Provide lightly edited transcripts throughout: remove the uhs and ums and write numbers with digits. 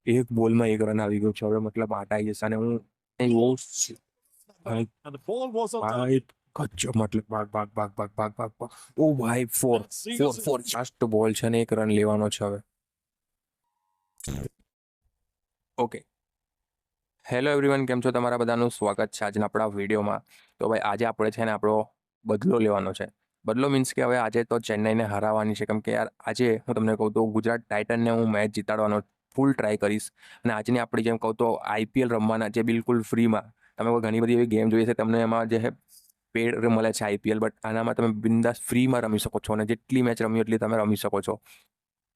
એક બોલમાં એક રન આવી ગયો છે, હવે મતલબ આટ આવી જશે અને હું ભાઈ ભાઈ ગજબ, મતલબ ભાગ ભાગ ભાગ ભાગ ભાગ ભાગ ભાગ. ઓ ભાઈ, ફોર ફોર ફોર લાસ્ટ બોલ છે ને એક રન લેવાનો છે હવે. ઓકે, હેલો એવરીવન, કેમ છો? તમારા બધાનું સ્વાગત છે આજના આપણા વિડીયોમાં. તો ભાઈ આજે આપણે છે ને આપણો બદલો લેવાનો છે. બદલો મીન્સ કે હવે આજે તો ચેન્નઈને હરાવવાની છે, કેમ કે યાર આજે હું તમને કહું તો ગુજરાત ટાઇટનને હું મેચ જીતાડવાનો ફૂલ ટ્રાય કરીશ. અને આજની આપણી જેમ કહું તો આઈપીએલ રમવાના જે બિલકુલ ફ્રીમાં, તમે ઘણી બધી એવી ગેમ જોઈએ છે તમને એમાં જે પેડ મળે છે આઈપીએલ, બટ આનામાં તમે બિંદાસ ફ્રીમાં રમી શકો છો અને જેટલી મેચ રમી એટલી તમે રમી શકો છો.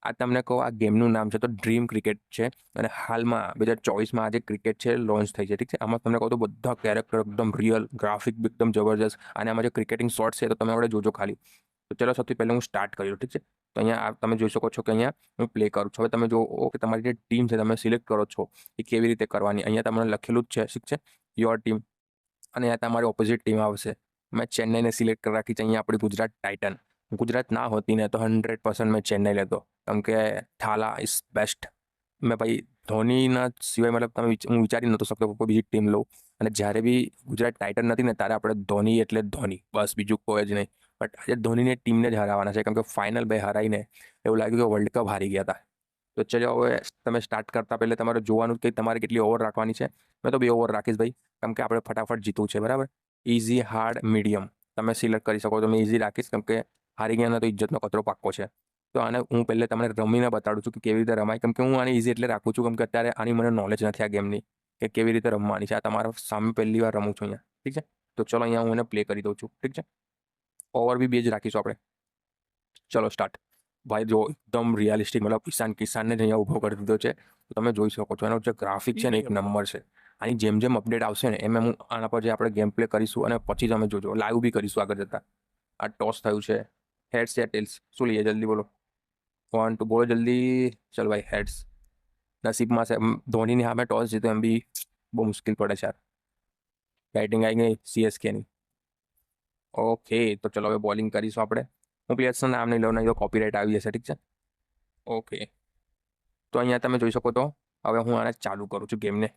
આ તમને કહો, આ ગેમનું નામ છે તો ડ્રીમ ક્રિકેટ છે. અને હાલમાં 2024માં આજે ક્રિકેટ છે લોન્ચ થઈ છે, ઠીક છે. આમાં તમને કહું તો બધા કેરેક્ટર એકદમ રિયલ, ગ્રાફિક એકદમ જબરજસ્ત, અને આમાં જે ક્રિકેટિંગ શોર્ટ છે તો તમે આપણે જોજો ખાલી. તો ચલો સૌથી પહેલાં હું સ્ટાર્ટ કર્યું, ઠીક છે. તો અહીંયા તમે જોઈ શકો છો કે અહીંયા હું પ્લે કરું છું. હવે તમે જો કે તમારી જે ટીમ છે તમે સિલેક્ટ કરો છો એ કેવી રીતે કરવાની. અહીંયા તમને લખેલું જ છે, ઠીક છે, યોર ટીમ. અને અહીંયા તમારી ઓપોઝિટ ટીમ આવશે. મેં ચેન્નઈને સિલેક્ટ કરી રાખી છે. અહીંયા આપણી ગુજરાત ટાઇટન. ગુજરાત ના હોતી ને તો 100% મેં ચેન્નઈ લેતો, કેમ કે થાલા ઇઝ બેસ્ટ. મેં ભાઈ ધોનીના સિવાય મતલબ હું વિચારી નહોતો શકતો કોઈ બીજી ટીમ લઉં. અને જ્યારે બી ગુજરાત ટાઇટન નથી ને ત્યારે આપણે ધોની એટલે ધોની, બસ બીજું કોઈ જ નહીં. બટ આજે ધોનીની ટીમને જ હરાવવાના છે, કેમ કે ફાઇનલ બે હરાઈને એવું લાગ્યું કે વર્લ્ડ કપ હારી ગયા હતા. તો ચલો હવે તમે સ્ટાર્ટ કરતા પહેલાં તમારે જોવાનું કે તમારે કેટલી ઓવર રાખવાની છે. મેં તો 2 ઓવર રાખીશ ભાઈ, કેમ કે આપણે ફટાફટ જીતવું છે, બરાબર. ઇઝી, હાર્ડ, મીડિયમ તમે સિલેક્ટ કરી શકો છો. મેં ઇઝી રાખીશ, કેમ કે હારી ગયા ને તો ઇજ્જતનો કચરો પાક્કો છે. તો આને હું પહેલે તમને રમીને બતાડું છું કે કેવી રીતે રમાય, કેમ કે હું આને ઇઝી એટલે રાખું છું કેમ કે અત્યારે આની મને નોલેજ નથી આ ગેમની કે કેવી રીતે રમવાની છે. આ તમારા સામે પહેલી વાર રમું છું અહીંયા, ઠીક છે. તો ચલો અહીંયા હું એને પ્લે કરી દઉં છું, ઠીક છે. ઓવર બી 2 જ રાખીશું આપણે. ચલો સ્ટાર્ટ. ભાઈ જો એકદમ રિયાલિસ્ટિક, મતલબ કિસાનને જ અહીંયા ઊભો કરી દીધો છે. તો તમે જોઈ શકો છો એનો જે ગ્રાફિક છે ને એક નંબર છે. આની જેમ જેમ અપડેટ આવશે ને એમ હું આના પર જે આપણે ગેમ પ્લે કરીશું અને પછી તમે જોજો, લાઈવ બી કરીશું આગળ જતા. આ ટોસ થયું છે, હેડ્સ યા ટેલ્સ શું લઈએ જલ્દી બોલો. 1 2 બોલો જલ્દી. ચલ ભાઈ હેડ્સ. નસીબમાં છે ધોનીની સામે ટોસ જીતો એમ બી બહુ મુશ્કેલ પડે છે યાર. બેટિંગ આવી ગઈ સીએસકેની. ઓકે, તો ચલો હવે બોલિંગ કરીશું આપણે. હું પ્લેયર્સનું નામ નહીં લઉં, નહીં તો કોપીરાઇટ આવી જશે, ઠીક છે. ઓકે, તો અહીંયા તમે જોઈ શકો તો હવે હું આને ચાલુ કરું છું ગેમને.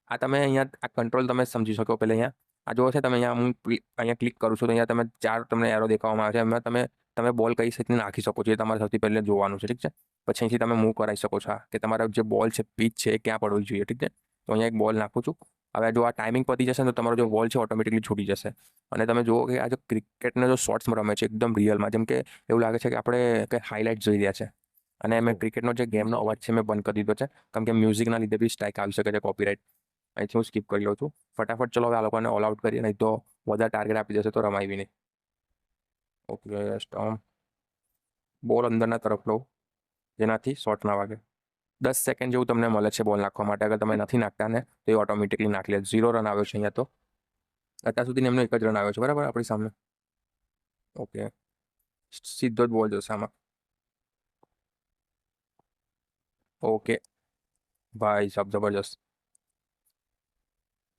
આ તમે અહીંયા આ કંટ્રોલ તમે સમજી શકો. પહેલાં અહીંયા આ જો છે તમે અહીંયા હું અહીંયા ક્લિક કરું છું તો અહીંયા તમે 4 તમને એરો દેખાવામાં આવે છે. એમાં તમે બોલ કઈ રીતે નાખી શકો છો એ તમારે સૌથી પહેલે જોવાનું છે, ઠીક છે. પછી અહીંથી તમે મૂવ કરાવી શકો છો કે તમારા જે બોલ છે પીચ છે એ ક્યાં પડવી જોઈએ, ઠીક છે. તો અહીંયા એક બોલ નાખું છું. હવે જો આ ટાઈમિંગ પતી જશે ને તો તમારો જે બોલ છે ઓટોમેટિકલી છૂટી જશે. અને તમે જુઓ કે આ જો ક્રિકેટના જો શોર્ટ્સમાં રમે છે એકદમ રિયલમાં, જેમ કે એવું લાગે છે કે આપણે કંઈ હાઇલાઇટ જોઈ રહ્યા છે. અને મેં ક્રિકેટનો જે ગેમનો અવાજ છે મેં બંધ કરી દીધો છે, કેમ કે મ્યુઝિકના લીધે બી સ્ટ્રાઇક આવી શકે છે, કોપીરાઇટ. અહીંથી હું સ્કીપ કરી લઉં છું ફટાફટ. ચલો હવે આ લોકોને ઓલ આઉટ કરીએ, નહીં તો વધારે ટાર્ગેટ આપી દેશે તો રમાય બી નહીં. Okay, stump. બોલ અંદરના તરફ લો જેનાથી શોર્ટ ના વાગે. 10 સેકન્ડ જેવું તમને મળે છે બોલ નાખવા માટે. અગર તમે નથી નાખતા ને તો એ ઓટોમેટિકલી નાખી લે. 0 રન આવ્યો છે અહીંયા. તો અત્યાર સુધી એમનો 1 જ રન આવ્યો છે, બરાબર, આપણી સામે. ઓકે, સીધો જ બોલ જશે આમાં. ઓકે ભાઈ સાહેબ, જબરજસ્ત.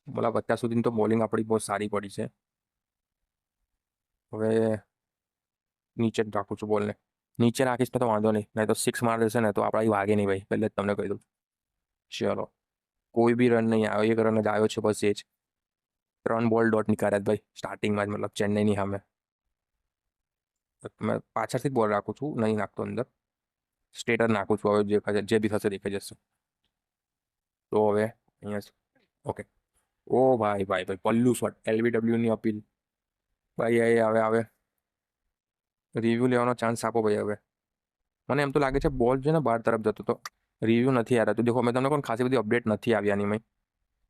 મતલબ અત્યાર સુધી તો બોલિંગ આપણી બહુ સારી પડી છે. હવે નીચે જ રાખું છું બોલને. નીચે રાખીશ ને તો વાંધો નહીં તો 6 માર દેશે ને તો આપણા વાગે નહીં ભાઈ, પહેલે જ તમને કહી દઉં. ચલો, કોઈ બી રન નહીં આવ્યો, 1 રન જ આવ્યો છે બસ, એ જ. 3 બોલ ડોટ નીકાળ્યા ભાઈ સ્ટાર્ટિંગમાં જ, મતલબ ચેન્નઈની સામે. મેં પાછળથી જ બોલ રાખું છું, નહીં નાખતો અંદર. સ્ટ્રેટ જ નાખું છું. હવે જે બી થશે દેખાઈ જશે. તો હવે અહીંયા ઓકે. ઓ ભાઈ ભાઈ ભાઈ, પલ્લુ શોટ, એલબીડબ્લ્યુની અપીલ. ભાઈ એ હવે રિવ્યુ લેવાનો ચાન્સ આપો ભાઈ. હવે મને એમ તો લાગે છે બોલ છે ને બહાર તરફ જતો તો રિવ્યુ નથી આવ્યા. તો દેખો મેં તમને કોઈ ખાસી બધી અપડેટ નથી આવી આની મેં.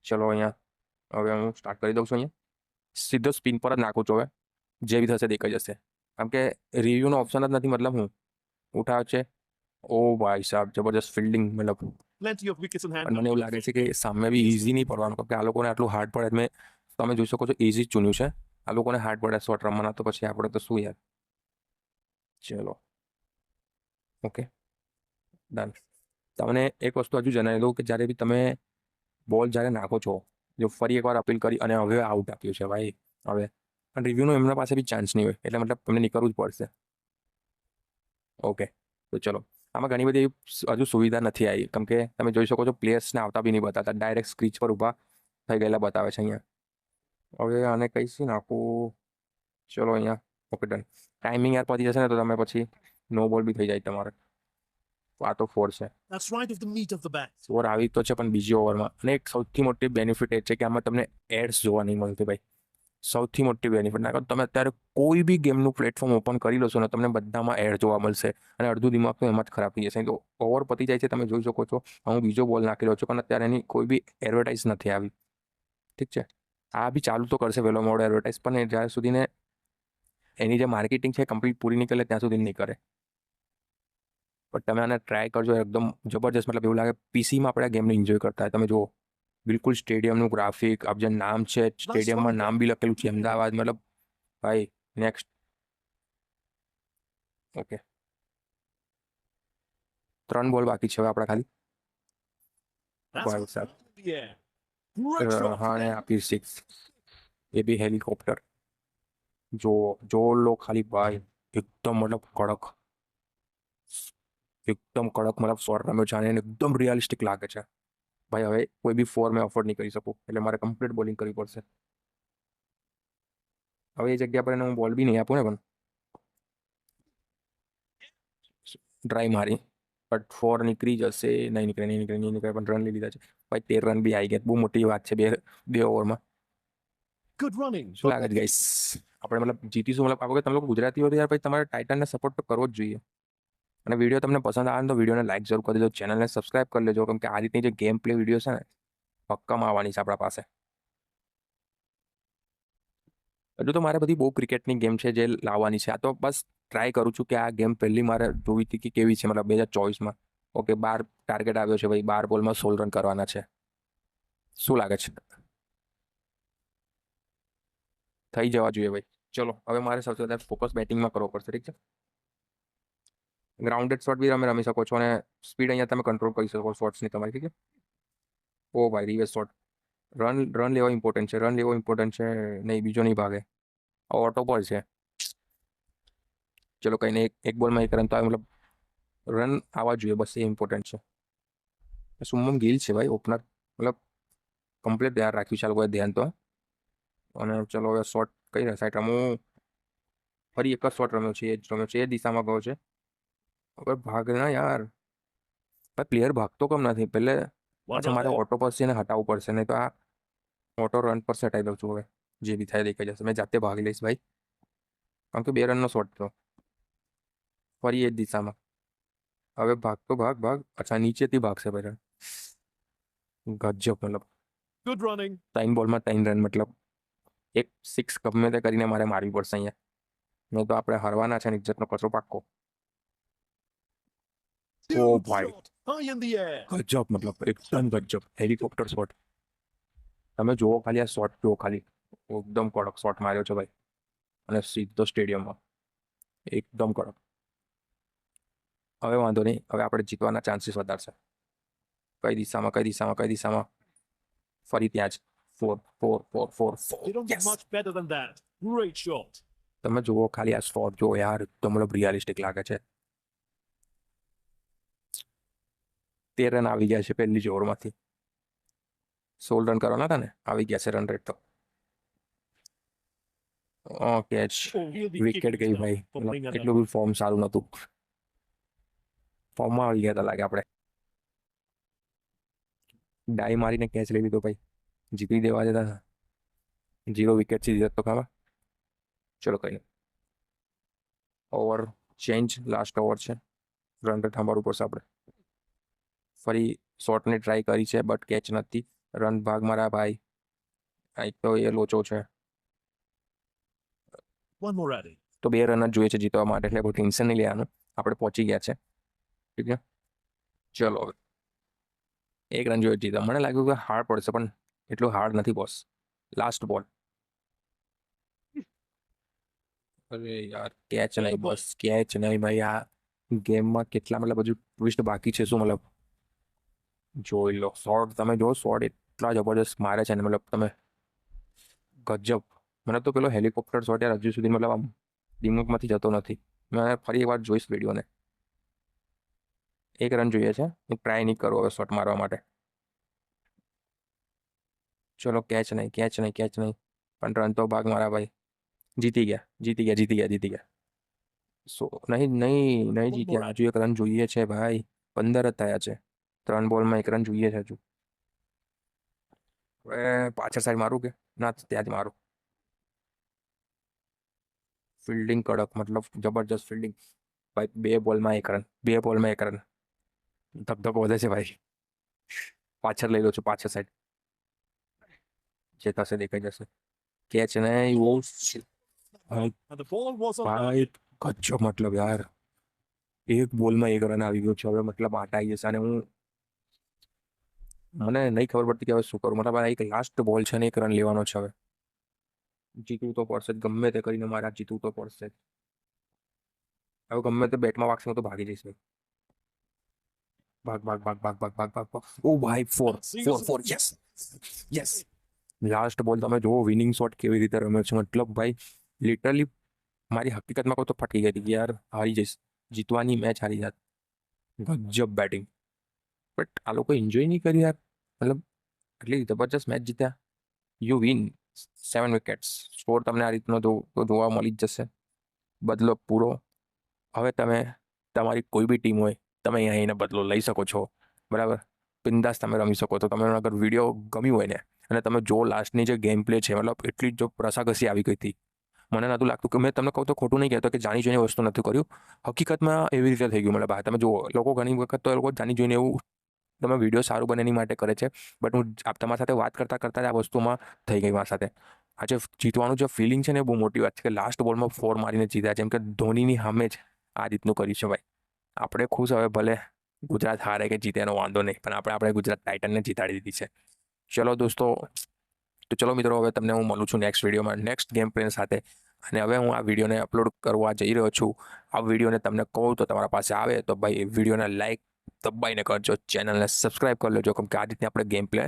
ચલો અહીંયા હવે હું સ્ટાર્ટ કરી દઉં છું. અહીંયા સીધો સ્પિન પર જ નાખું છું. હવે જે બી થશે દેખાઈ જશે, કેમ કે રિવ્યુનો ઓપ્શન જ નથી. મતલબ હું ઉઠાવ છે. ઓ ભાઈ સાહેબ, જબરજસ્ત ફિલ્ડિંગ. મતલબ પણ મને એવું લાગે છે કે સામે બી ઇઝી નહીં પડવાનું, કેમ કે આ લોકોને આટલું હાર્ડ પડે. મેં તમે જોઈ શકો છો ઇઝી જ ચૂન્યું છે. આ લોકોને હાર્ડ પડે શોર્ટ રમવાના, તો પછી આપણે તો શું યાર. ચલો ઓકે, ડન. તમને એક વસ્તુ હજુ જણાવી દઉં કે જ્યારે બી તમે બોલ જ્યારે નાખો છો, જો ફરી એકવાર અપીલ કરી અને હવે આઉટ આપ્યું છે ભાઈ. હવે પણ રિવ્યુનો એમના પાસે બી ચાન્સ નહીં હોય, એટલે મતલબ તમને નીકળવું જ પડશે. ઓકે, તો ચલો આમાં ઘણી બધી હજુ સુવિધા નથી આવી, કેમ કે તમે જોઈ શકો છો પ્લેયર્સને આવતા બી નહીં બતાવતા, ડાયરેક્ટ સ્ક્રીચ પર ઊભા થઈ ગયેલા બતાવે છે અહીંયા. હવે આને કહીશું નાખું, ચલો અહીંયા ઓકે ડન. ટાઈમિંગ યાર પતી જશે ને તો તમે પછી નો બોલ બી થઈ જાય તમારે. આ તો 4 છે. ઓવર આવી તો છે પણ બીજી ઓવરમાં. અને એક સૌથી મોટી બેનિફિટ એ છે કે આમાં તમને એડ્સ જોવા નહીં મળતી ભાઈ. સૌથી મોટી બેનિફિટ ના તમે અત્યારે કોઈ બી ગેમનું પ્લેટફોર્મ ઓપન કરી લો છો ને તમને બધામાં એડ જોવા મળશે, અને અડધું દિમાગ તો એમાં જ ખરાબ થઈ જશે. તો ઓવર પતી જાય છે, તમે જોઈ શકો છો હું બીજો બોલ નાખી રહ્યો છું પણ અત્યારે એની કોઈ બી એડવર્ટાઇઝ નથી આવી. ઠીક છે, આ બી ચાલુ તો કરશે વહેલો મોડો એડવર્ટાઇઝ, પણ જ્યાં સુધીને એની જે માર્કેટિંગ છે કમ્પ્લીટ પૂરી નીકળે ત્યાં સુધી નહીં કરે. પણ તમે આને ટ્રાય કરજો, એકદમ જબરજસ્ત. મતલબ એવું લાગે પીસીમાં આપણે આ ગેમને એન્જોય કરતા હોય. તમે જુઓ બિલકુલ સ્ટેડિયમનું ગ્રાફિક, આપ જે નામ છે સ્ટેડિયમમાં નામ બી લખેલું છે અમદાવાદ. મતલબ ભાઈ નેક્સ્ટ. ઓકે 3 બોલ બાકી છે હવે આપણા ખાલી. ભાઈ સાહેબ હા ને આપી 6, એ બી હેલિકોપ્ટર. જો લો ખાલી ભાઈ, એકદમ મતલબ કડક, એકદમ કડક. મતલબ શોર્ટ રમ્યો છે અને એકદમ રિયાલિસ્ટિક લાગે છે ભાઈ. હવે કોઈ બી 4 મેં અફોર્ડ નહીં કરી શકું, એટલે મારે કમ્પ્લીટ બોલિંગ કરવી પડશે. હવે એ જગ્યા પર એને હું બોલ બી નહીં આપું ને, પણ ટ્રાય મારી બટ 4 નીકળી જશે. નહીં નીકળે પણ રન લઈ લીધા છે ભાઈ. 13 રન બી આવી ગયા, બહુ મોટી વાત છે બે ઓવરમાં. શું લાગે છે ગાઈસ, આપણે મતલબ જીતીશું? મતલબ આપણે તમે લોકો ગુજરાતી હો તો યાર ભાઈ તમારે ટાઇટનને સપોર્ટ તો કરવો જ જોઈએ. અને વિડીયો તમને પસંદ આવે તો વિડીયોને લાઈક જરૂર કરી દેજો, ચેનલને સબસ્ક્રાઇબ કરી લેજો, કેમ કે આ રીતની જે ગેમ પ્લે વિડીયો છે ને પક્કામાં આવવાની છે આપણા પાસે. હજુ તો મારે બધી બહુ ક્રિકેટની ગેમ છે જે લાવવાની છે. આ તો બસ ટ્રાય કરું છું કે આ ગેમ પહેલી મારે જોવી હતી કે કેવી છે, મતલબ 2024માં. ઓકે 12 ટાર્ગેટ આવ્યો છે ભાઈ, 12 બોલમાં 16 રન કરવાના છે. શું લાગે છે? થઈ જવા જોઈએ ભાઈ. ચલો હવે મારે સૌથી વધારે ફોકસ બેટિંગમાં કરવો પડશે. ઠીક છે, ગ્રાઉન્ડેડ શોટ બી તમે રમી શકો છો, અને સ્પીડ અહીંયા તમે કંટ્રોલ કરી શકો શોટ્સની તમારી. ઠીક છે. ઓ ભાઈ રિવર્સ શોટ. રન લેવો ઇમ્પોર્ટન્ટ છે, રન લેવો ઇમ્પોર્ટન્ટ છે. નહીં બીજો નહીં ભાગે, ઓટો પર છે. ચલો કઈ નહીં, એક બોલમાં 1 રન તો આવે, મતલબ રન આવવા જોઈએ બસ, એ ઇમ્પોર્ટન્ટ છે. શુભમન ગિલ છે ભાઈ ઓપનર, મતલબ કમ્પ્લીટ ધ્યાન રાખ્યું છે આ લોકોએ, ધ્યાન તો. અને ચલો હવે શોટ કઈ સાઈડ રમું? ફરી એક જ શોટ રમ્યો છે, એ જ રમ્યો છે, એ દિશામાં ગયો છે. હવે ભાગ ના યાર ભાઈ, પ્લેયર ભાગતો કેમ નથી પહેલે? અચ્છા મારે ઓટો પર છે ને હટાવવું પડશે, નહીં તો આ ઓટો રન પર હટાવી દઉં છું. હવે જે બી થાય દેખાઈ જશે, મેં જાતે ભાગી લઈશ ભાઈ, કારણ કે 2 રનનો શોટ હતો. ફરી એ જ દિશામાં, હવે ભાગતો ભાગ. અચ્છા નીચેથી ભાગશે ભાઈ. ગજબ, મતલબ 3 બોલમાં 3 રન, મતલબ એક 6 ગમે તે કરીને મારે મારવી પડશે અહીંયા, નહીં તો આપણે હારવાના છે ને ઇજ્જતનો કચરો પાક્કો. ઓ ભાઈ ગજબ, મતલબ એકદમ ગજબ હેલિકોપ્ટર શોટ. તમે જુઓ ખાલી આ શોટ જુઓ ખાલી, એકદમ કડક શોટ માર્યો છે ભાઈ, અને સીધો સ્ટેડિયમમાં, એકદમ કડક. હવે વાંધો નહીં, હવે આપણે જીતવાના ચાન્સીસ વધારશે. કઈ દિશામાં? ફરી ત્યાં જ 4. તમે જુઓ ખાલી આ શોટ જુઓ યાર, એકદમ મતલબ રિયાલિસ્ટિક લાગે છે. 13 રન આવી ગયા છે પહેલી જ ઓવરમાંથી. 16 રન કરવાના હતા ને, આવી ગયા છે રન રેટ તો. કેચ, વિકેટ ગઈ ભાઈ. એટલું બી ફોર્મ સારું નહોતું, ફોર્મમાં આવી ગયા હતા લાગે. આપણે ડાઈ મારીને કેચ લઈ લીધો ભાઈ, જીતી દેવા જતા. 0 વિકેટથી જીતત તો ખાવા. ચલો કઈ નહીં, ઓવર ચેન્જ, લાસ્ટ ઓવર છે, રન રેટ સાંભળવું પડશે આપણે. ફરી શોટને ટ્રાય કરી છે બટ કેચ નથી. રન ભાગ મારા ભાઈ, એક તો એ લોચો છે. તો 2 રન જ જોઈએ છે જીતવા માટે, એટલે કોઈ ટેન્શન નહીં લેવાનું, આપણે પહોંચી ગયા છે. ઠીક છે, ચલો હવે 1 રન જોઈએ જીતવા. મને લાગ્યું કે હાર્ડ પડશે, પણ એટલું હાર્ડ નથી બોસ. લાસ્ટ બોલ. અરે યાર કેચ નહીં બસ, કેચ નહીં ભાઈ. આ ગેમમાં કેટલા મતલબ હજુ ટ્વિસ્ટ બાકી છે શું? મતલબ જોઈ લો શોર્ટ, તમે જો શોર્ટ એટલા જબરદસ્ત મારે છે ને, મતલબ તમે ગજબ. મને તો પેલો હેલિકોપ્ટર શોટ યાર હજુ સુધી મતલબ આમ દિમાગમાંથી જતો નથી. મેં ફરી એક વાર જોઈશ વિડીયોને. એક રન જોઈએ છે. હું ટ્રાય નહીં કરું હવે શોટ મારવા માટે. ચલો કેચ નહીં, કેચ નહીં, કેચ નહીં. પણ રન તો ભાગ મારા ભાઈ. જીતી ગયા, જીતી ગયા, જીતી ગયા, જીતી ગયા. નહીં નહીં નહીં જીત્યા. હજુ એક રન જોઈએ છે ભાઈ. 15 જ થયા છે. 3 બોલમાં 1 રન જોઈએ છે હજુ. હવે પાછળ સાઈડ મારું કે ના, ત્યાં જ મારું. ફિલ્ડિંગ કડક, મતલબ જબરજસ્ત ફિલ્ડિંગ ભાઈ. 2 બોલમાં 1 રન, 2 બોલમાં 1 રન. ધબધબો વધે છે ભાઈ. પાછળ લઈ લો છું, પાછળ સાઈડ. જે થશે દેખાઈ જશે. કેચ નહીં. ઓ ભાઈ, ભાઈ ગજબ, મતલબ યાર 1 બોલમાં 1 રન આવી ગયો છે. હવે મતલબ આટા આવી જશે. અને મને નહીં ખબર પડતી કે હવે શું કરું. મતલબ આ એક લાસ્ટ બોલ છે ને 1 રન લેવાનો છે હવે. જીતવું તો પડશે જ, ગમે તે કરીને મારે જીતવું તો પડશે જ. હવે ગમે તે બેટમાં વાગશે હું તો ભાગી જઈશ ભાઈ. ભાગ ભાગ ભાગ ભાગ ભાગ ભાગ ભાગ ભાગ. ઓ ભાઈ, 4 4 4. Yes yes. લાસ્ટ બોલ તમે જુઓ, વિનિંગ શોટ કેવી રીતે રમે છે. મતલબ ભાઈ લિટરલી મારી હકીકતમાં કહું તો ફટકી ગઈ હતી યાર. હારી જઈશ, જીતવાની મેચ હારી જાત. ગજબ બેટિંગ. બટ આ લોકો એન્જોય નહીં કરી યાર. મતલબ આટલી જબરજસ્ત મેચ જીત્યા. You win 7 wickets. સ્કોર તમને આ રીતનો જોવા મળી જ જશે. બદલો પૂરો. હવે તમે તમારી કોઈ બી ટીમ હોય, તમે અહીંયા આવીને બદલો લઈ શકો છો. બરાબર, બિંદાસ તમે રમી શકો છો. તમે અગર વિડીયો ગમ્યું હોય ને અને તમે જો લાસ્ટની જે ગેમ પ્લે છે, મતલબ એટલી જ જો રસાકસી આવી ગઈ હતી. મને નહોતું લાગતું કે, મેં તમને કહું તો ખોટું નહીં કહેતો કે જાણી જોઈને વસ્તુ નથી કર્યું. હકીકતમાં એવી રીતે થઈ ગયું. મતલબ આ તમે જુઓ, લોકો ઘણી વખત તો એ લોકો જાણી જોઈને એવું તમે વિડીયો સારું બને એની માટે કરે છે. બટ હું તમારી સાથે વાત કરતાં કરતાં જ આ વસ્તુમાં થઈ ગઈ મારી સાથે. આજે જીતવાનું જે ફિલિંગ છે ને એ બહુ મોટી વાત છે કે લાસ્ટ બોલમાં 4 મારીને જીત્યા. જેમ કે ધોનીની સામે જ આ રીતનું કર્યું છે ભાઈ. આપણે ખુશ. હવે ભલે ગુજરાત હારે કે જીતે એનો વાંધો નહીં, પણ આપણે ગુજરાત ટાઇટનને જીતાડી દીધી છે. ચલો દોસ્તો, તો ચલો મિત્રો, હવે તમને હું મળું છું નેક્સ્ટ વિડીયોમાં નેક્સ્ટ ગેમ પ્લેન સાથે. અને હવે હું આ વિડીયોને અપલોડ કરવા જઈ રહ્યો છું. આ વિડીયોને તમને કહું તો તમારા પાસે આવે તો ભાઈ વિડીયોને લાઈક દબાઈને કરજો, ચેનલને સબસ્ક્રાઈબ કરી લેજો, કેમ કે આ રીતની આપણે ગેમ પ્લે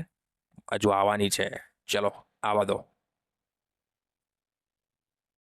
હજુ આવવાની છે. ચલો, આવા દો.